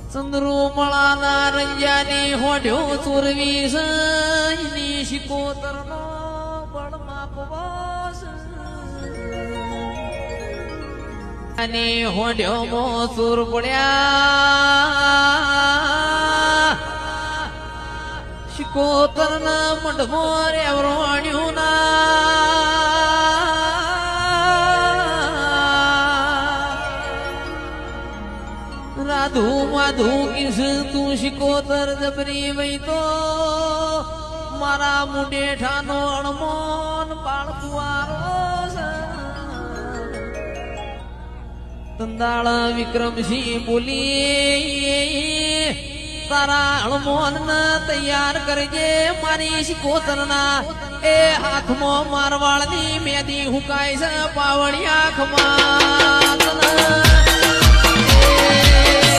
ચંદ્રુમળાના રંજાની હોડ્યો ચોરવી સની શિકોતરનો બળમાં પવાસ અને હોડ્યો મો ચોર પડ્યા શિકોતરના મંડમો રેવરોણ્યું ના રાધુ માધુ કિસ તું શિકોતર જબરી વઈ તો મારા મુંડેઠાનો અણમોન બાળકુવારો તંદાળ વિક્રમસિંહ બોલી તારા અણમોન તૈયાર કરજે મારી શિકોતરના એ હાથમાં મારવાળની મેદી હુકાય છે પાવળી આંખમાં